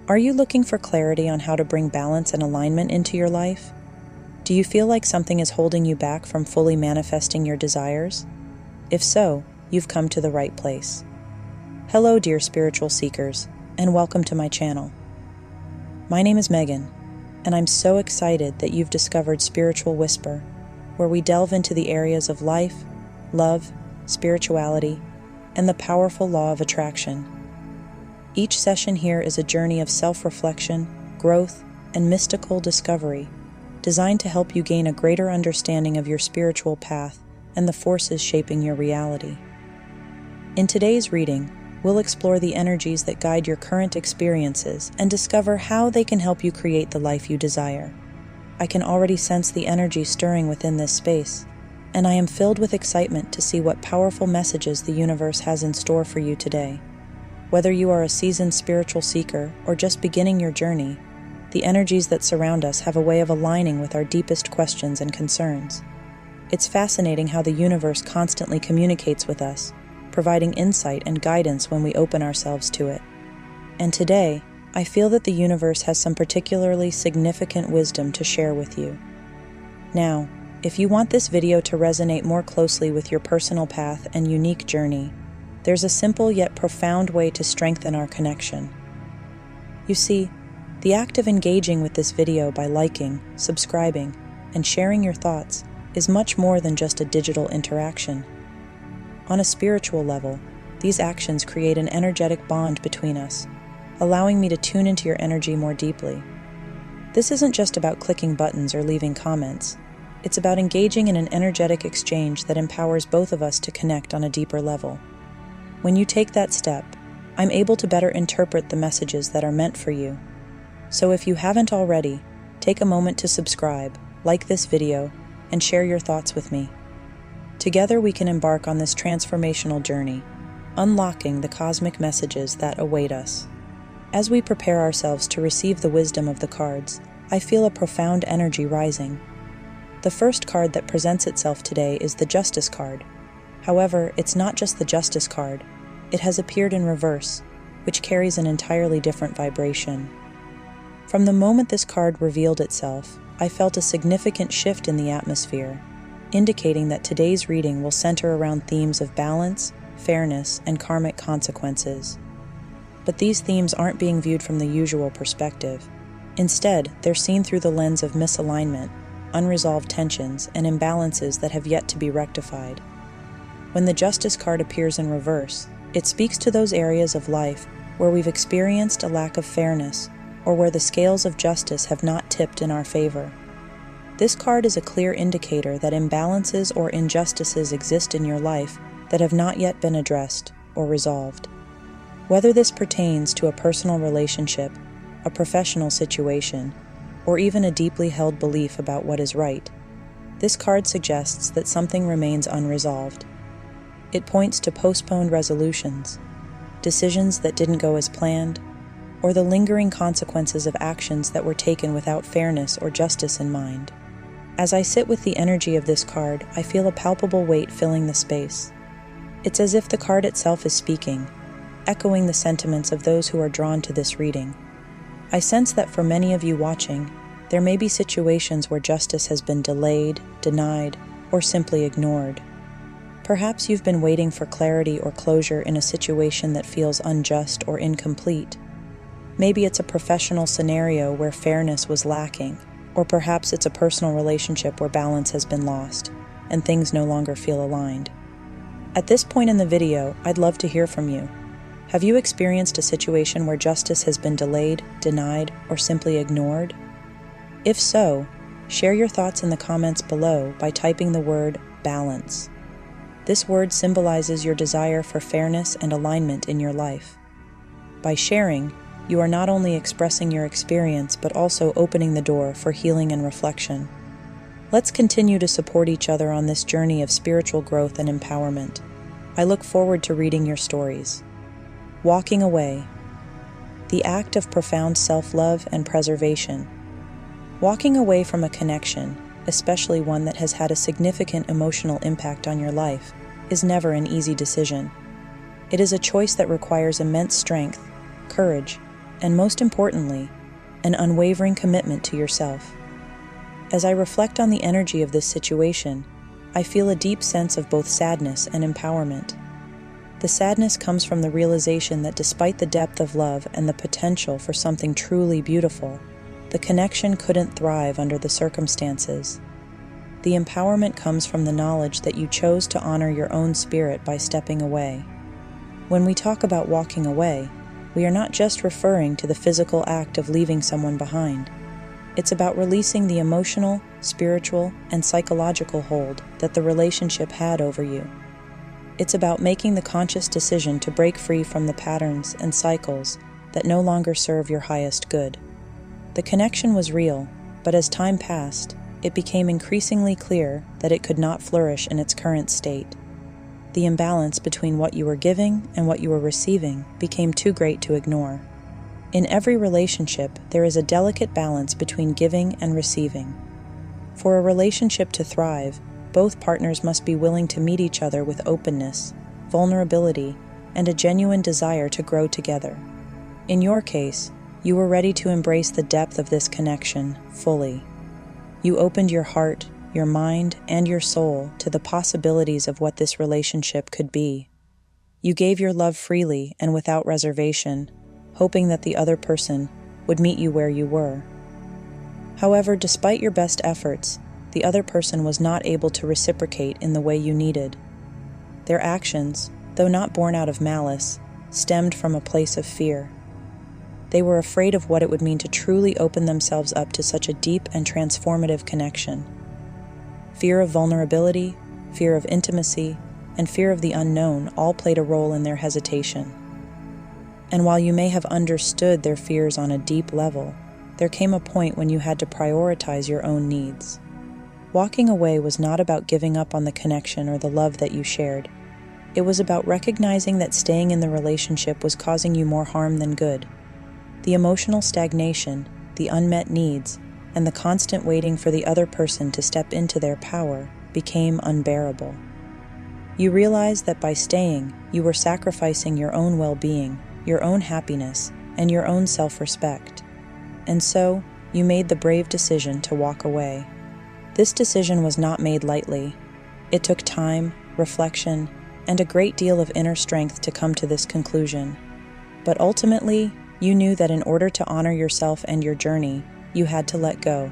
Are you looking for clarity on how to bring balance and alignment into your life? Do you feel like something is holding you back from fully manifesting your desires? If so, you've come to the right place. Hello, dear spiritual seekers, and welcome to my channel. My name is Megan, and I'm so excited that you've discovered Spiritual Whisper, where we delve into the areas of life, love, spirituality, and the powerful law of attraction. Each session here is a journey of self-reflection, growth, and mystical discovery, designed to help you gain a greater understanding of your spiritual path and the forces shaping your reality. In today's reading, we'll explore the energies that guide your current experiences and discover how they can help you create the life you desire. I can already sense the energy stirring within this space, and I am filled with excitement to see what powerful messages the universe has in store for you today. Whether you are a seasoned spiritual seeker or just beginning your journey, the energies that surround us have a way of aligning with our deepest questions and concerns. It's fascinating how the universe constantly communicates with us, providing insight and guidance when we open ourselves to it. And today, I feel that the universe has some particularly significant wisdom to share with you. Now, if you want this video to resonate more closely with your personal path and unique journey, there's a simple yet profound way to strengthen our connection. You see, the act of engaging with this video by liking, subscribing, and sharing your thoughts is much more than just a digital interaction. On a spiritual level, these actions create an energetic bond between us, allowing me to tune into your energy more deeply. This isn't just about clicking buttons or leaving comments. It's about engaging in an energetic exchange that empowers both of us to connect on a deeper level. When you take that step, I'm able to better interpret the messages that are meant for you. So if you haven't already, take a moment to subscribe, like this video, and share your thoughts with me. Together we can embark on this transformational journey, unlocking the cosmic messages that await us. As we prepare ourselves to receive the wisdom of the cards, I feel a profound energy rising. The first card that presents itself today is the Justice card. However, it's not just the Justice card. It has appeared in reverse, which carries an entirely different vibration. From the moment this card revealed itself, I felt a significant shift in the atmosphere, indicating that today's reading will center around themes of balance, fairness, and karmic consequences. But these themes aren't being viewed from the usual perspective. Instead, they're seen through the lens of misalignment, unresolved tensions, and imbalances that have yet to be rectified. When the Justice card appears in reverse, it speaks to those areas of life where we've experienced a lack of fairness or where the scales of justice have not tipped in our favor. This card is a clear indicator that imbalances or injustices exist in your life that have not yet been addressed or resolved. Whether this pertains to a personal relationship, a professional situation, or even a deeply held belief about what is right, this card suggests that something remains unresolved. It points to postponed resolutions, decisions that didn't go as planned, or the lingering consequences of actions that were taken without fairness or justice in mind. As I sit with the energy of this card, I feel a palpable weight filling the space. It's as if the card itself is speaking, echoing the sentiments of those who are drawn to this reading. I sense that for many of you watching, there may be situations where justice has been delayed, denied, or simply ignored. Perhaps you've been waiting for clarity or closure in a situation that feels unjust or incomplete. Maybe it's a professional scenario where fairness was lacking, or perhaps it's a personal relationship where balance has been lost, and things no longer feel aligned. At this point in the video, I'd love to hear from you. Have you experienced a situation where justice has been delayed, denied, or simply ignored? If so, share your thoughts in the comments below by typing the word balance. This word symbolizes your desire for fairness and alignment in your life. By sharing, you are not only expressing your experience but also opening the door for healing and reflection. Let's continue to support each other on this journey of spiritual growth and empowerment. I look forward to reading your stories. Walking away. The act of profound self-love and preservation. Walking away from a connection, especially one that has had a significant emotional impact on your life, is never an easy decision. It is a choice that requires immense strength, courage, and most importantly, an unwavering commitment to yourself. As I reflect on the energy of this situation, I feel a deep sense of both sadness and empowerment. The sadness comes from the realization that despite the depth of love and the potential for something truly beautiful, the connection couldn't thrive under the circumstances. The empowerment comes from the knowledge that you chose to honor your own spirit by stepping away. When we talk about walking away, we are not just referring to the physical act of leaving someone behind. It's about releasing the emotional, spiritual, and psychological hold that the relationship had over you. It's about making the conscious decision to break free from the patterns and cycles that no longer serve your highest good. The connection was real, but as time passed, it became increasingly clear that it could not flourish in its current state. The imbalance between what you were giving and what you were receiving became too great to ignore. In every relationship, there is a delicate balance between giving and receiving. For a relationship to thrive, both partners must be willing to meet each other with openness, vulnerability, and a genuine desire to grow together. In your case, you were ready to embrace the depth of this connection fully. You opened your heart, your mind, and your soul to the possibilities of what this relationship could be. You gave your love freely and without reservation, hoping that the other person would meet you where you were. However, despite your best efforts, the other person was not able to reciprocate in the way you needed. Their actions, though not born out of malice, stemmed from a place of fear. They were afraid of what it would mean to truly open themselves up to such a deep and transformative connection. Fear of vulnerability, fear of intimacy, and fear of the unknown all played a role in their hesitation. And while you may have understood their fears on a deep level, there came a point when you had to prioritize your own needs. Walking away was not about giving up on the connection or the love that you shared. It was about recognizing that staying in the relationship was causing you more harm than good. The emotional stagnation, the unmet needs, and the constant waiting for the other person to step into their power became unbearable. You realized that by staying, you were sacrificing your own well-being, your own happiness, and your own self-respect. And so, you made the brave decision to walk away. This decision was not made lightly. It took time, reflection, and a great deal of inner strength to come to this conclusion. But ultimately, you knew that in order to honor yourself and your journey, you had to let go.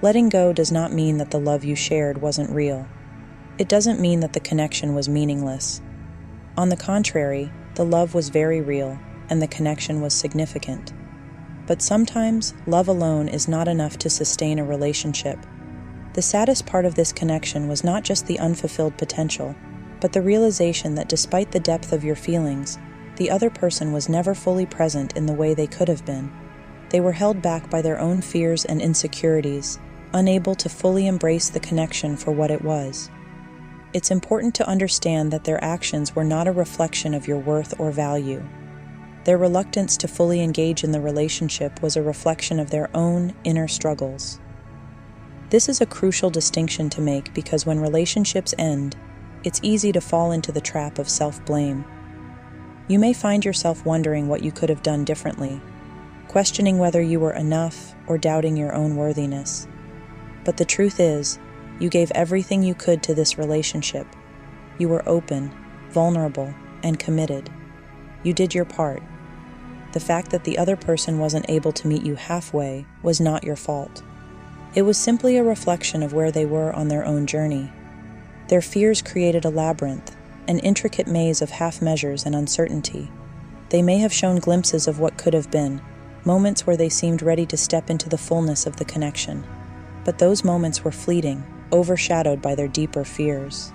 Letting go does not mean that the love you shared wasn't real. It doesn't mean that the connection was meaningless. On the contrary, the love was very real, and the connection was significant. But sometimes, love alone is not enough to sustain a relationship. The saddest part of this connection was not just the unfulfilled potential, but the realization that despite the depth of your feelings, the other person was never fully present in the way they could have been. They were held back by their own fears and insecurities, unable to fully embrace the connection for what it was. It's important to understand that their actions were not a reflection of your worth or value. Their reluctance to fully engage in the relationship was a reflection of their own inner struggles. This is a crucial distinction to make because when relationships end, it's easy to fall into the trap of self-blame. You may find yourself wondering what you could have done differently, questioning whether you were enough or doubting your own worthiness. But the truth is, you gave everything you could to this relationship. You were open, vulnerable, and committed. You did your part. The fact that the other person wasn't able to meet you halfway was not your fault. It was simply a reflection of where they were on their own journey. Their fears created a labyrinth, an intricate maze of half measures and uncertainty. They may have shown glimpses of what could have been, moments where they seemed ready to step into the fullness of the connection. But those moments were fleeting, overshadowed by their deeper fears.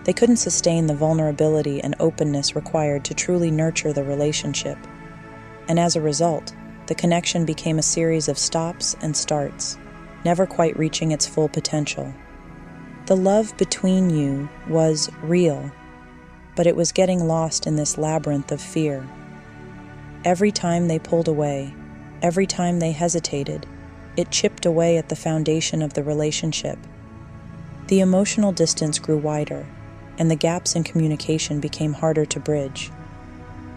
They couldn't sustain the vulnerability and openness required to truly nurture the relationship. And as a result, the connection became a series of stops and starts, never quite reaching its full potential. The love between you was real, but it was getting lost in this labyrinth of fear. Every time they pulled away, every time they hesitated, it chipped away at the foundation of the relationship. The emotional distance grew wider, and the gaps in communication became harder to bridge.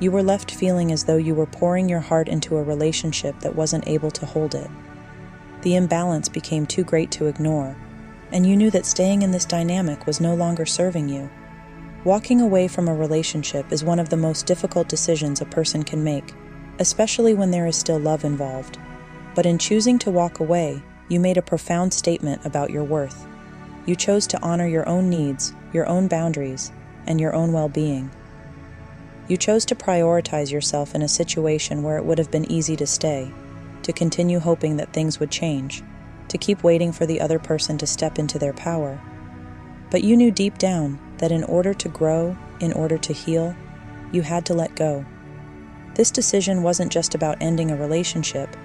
You were left feeling as though you were pouring your heart into a relationship that wasn't able to hold it. The imbalance became too great to ignore, and you knew that staying in this dynamic was no longer serving you. Walking away from a relationship is one of the most difficult decisions a person can make, especially when there is still love involved. But in choosing to walk away, you made a profound statement about your worth. You chose to honor your own needs, your own boundaries, and your own well-being. You chose to prioritize yourself in a situation where it would have been easy to stay, to continue hoping that things would change, to keep waiting for the other person to step into their power. But you knew deep down that in order to grow, in order to heal, you had to let go. This decision wasn't just about ending a relationship,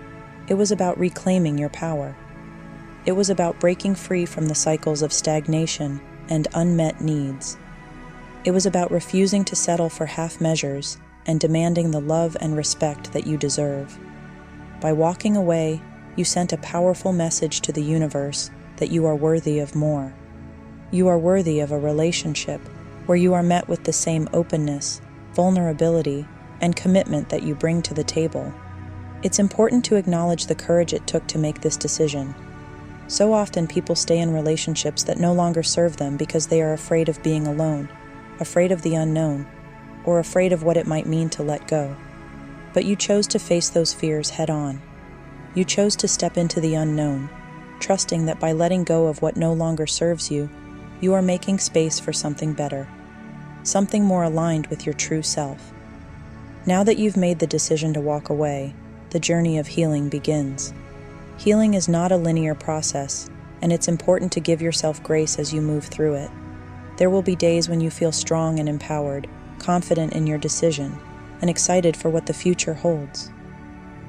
it was about reclaiming your power. It was about breaking free from the cycles of stagnation and unmet needs. It was about refusing to settle for half measures and demanding the love and respect that you deserve. By walking away, you sent a powerful message to the universe that you are worthy of more. You are worthy of a relationship where you are met with the same openness, vulnerability, and commitment that you bring to the table. It's important to acknowledge the courage it took to make this decision. So often people stay in relationships that no longer serve them because they are afraid of being alone, afraid of the unknown, or afraid of what it might mean to let go. But you chose to face those fears head-on. You chose to step into the unknown, trusting that by letting go of what no longer serves you, you are making space for something better, something more aligned with your true self. Now that you've made the decision to walk away, the journey of healing begins. Healing is not a linear process, and it's important to give yourself grace as you move through it. There will be days when you feel strong and empowered, confident in your decision, and excited for what the future holds.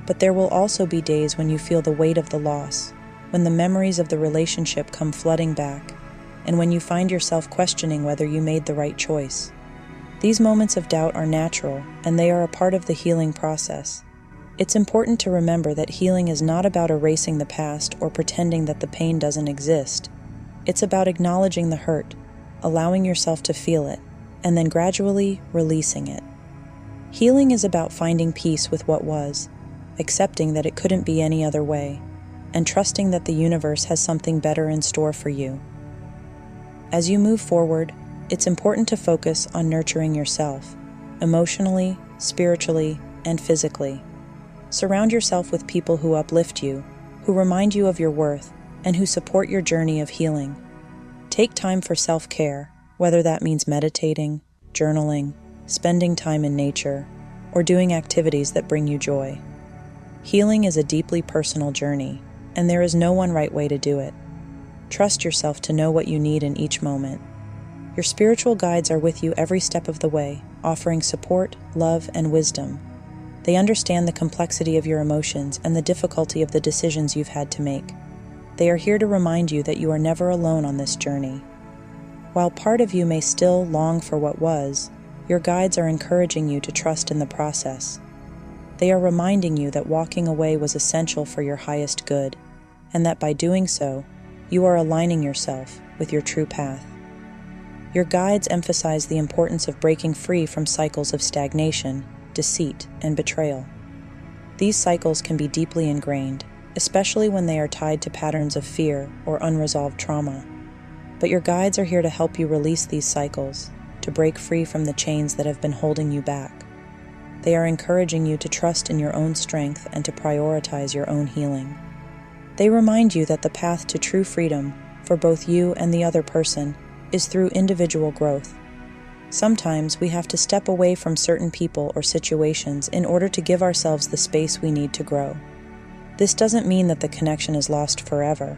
But there will also be days when you feel the weight of the loss, when the memories of the relationship come flooding back, and when you find yourself questioning whether you made the right choice. These moments of doubt are natural, and they are a part of the healing process. It's important to remember that healing is not about erasing the past or pretending that the pain doesn't exist. It's about acknowledging the hurt, allowing yourself to feel it, and then gradually releasing it. Healing is about finding peace with what was, accepting that it couldn't be any other way, and trusting that the universe has something better in store for you. As you move forward, it's important to focus on nurturing yourself, emotionally, spiritually, and physically. Surround yourself with people who uplift you, who remind you of your worth, and who support your journey of healing. Take time for self-care, whether that means meditating, journaling, spending time in nature, or doing activities that bring you joy. Healing is a deeply personal journey, and there is no one right way to do it. Trust yourself to know what you need in each moment. Your spiritual guides are with you every step of the way, offering support, love, and wisdom. They understand the complexity of your emotions and the difficulty of the decisions you've had to make. They are here to remind you that you are never alone on this journey. While part of you may still long for what was, your guides are encouraging you to trust in the process. They are reminding you that walking away was essential for your highest good, and that by doing so, you are aligning yourself with your true path. Your guides emphasize the importance of breaking free from cycles of stagnation, deceit, and betrayal. These cycles can be deeply ingrained, especially when they are tied to patterns of fear or unresolved trauma. But your guides are here to help you release these cycles, to break free from the chains that have been holding you back. They are encouraging you to trust in your own strength and to prioritize your own healing. They remind you that the path to true freedom, for both you and the other person, is through individual growth. Sometimes we have to step away from certain people or situations in order to give ourselves the space we need to grow. This doesn't mean that the connection is lost forever,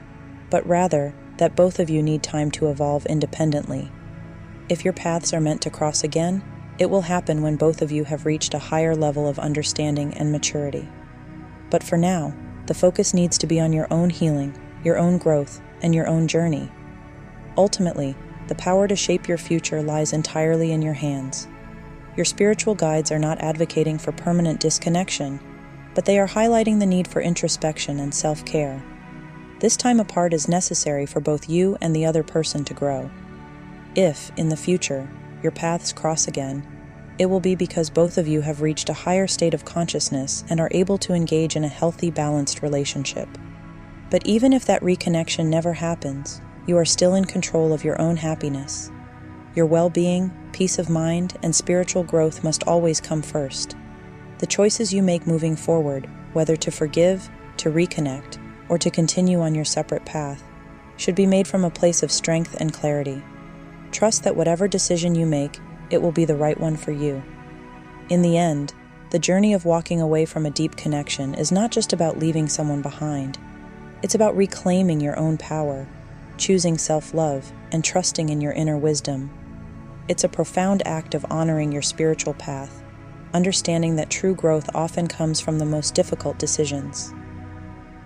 but rather that both of you need time to evolve independently. If your paths are meant to cross again, it will happen when both of you have reached a higher level of understanding and maturity. But for now, the focus needs to be on your own healing, your own growth, and your own journey. Ultimately, the power to shape your future lies entirely in your hands. Your spiritual guides are not advocating for permanent disconnection, but they are highlighting the need for introspection and self-care. This time apart is necessary for both you and the other person to grow. If, in the future, your paths cross again, it will be because both of you have reached a higher state of consciousness and are able to engage in a healthy, balanced relationship. But even if that reconnection never happens, you are still in control of your own happiness. Your well-being, peace of mind, and spiritual growth must always come first. The choices you make moving forward, whether to forgive, to reconnect, or to continue on your separate path, should be made from a place of strength and clarity. Trust that whatever decision you make, it will be the right one for you. In the end, the journey of walking away from a deep connection is not just about leaving someone behind. It's about reclaiming your own power, choosing self-love, and trusting in your inner wisdom. It's a profound act of honoring your spiritual path, understanding that true growth often comes from the most difficult decisions.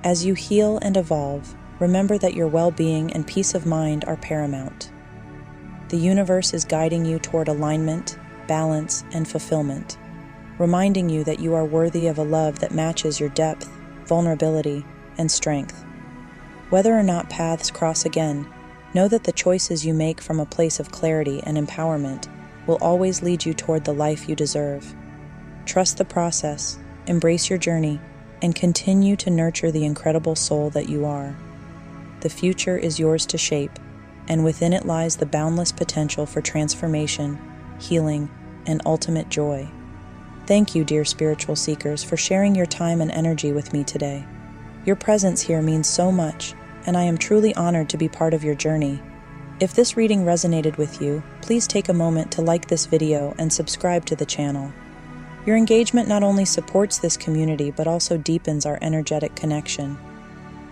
As you heal and evolve, remember that your well-being and peace of mind are paramount. The universe is guiding you toward alignment, balance, and fulfillment, reminding you that you are worthy of a love that matches your depth, vulnerability, and strength. Whether or not paths cross again, know that the choices you make from a place of clarity and empowerment will always lead you toward the life you deserve. Trust the process, embrace your journey, and continue to nurture the incredible soul that you are. The future is yours to shape, and within it lies the boundless potential for transformation, healing, and ultimate joy. Thank you, dear spiritual seekers, for sharing your time and energy with me today. Your presence here means so much, and I am truly honored to be part of your journey. If this reading resonated with you, please take a moment to like this video and subscribe to the channel. Your engagement not only supports this community, but also deepens our energetic connection.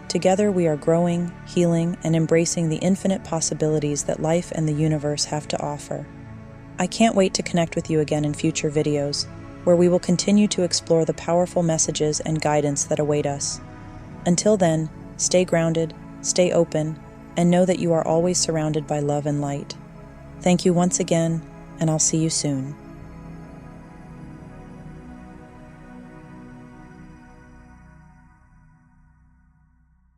Together we are growing, healing, and embracing the infinite possibilities that life and the universe have to offer. I can't wait to connect with you again in future videos, where we will continue to explore the powerful messages and guidance that await us. Until then, stay grounded, stay open, and know that you are always surrounded by love and light. Thank you once again, and I'll see you soon.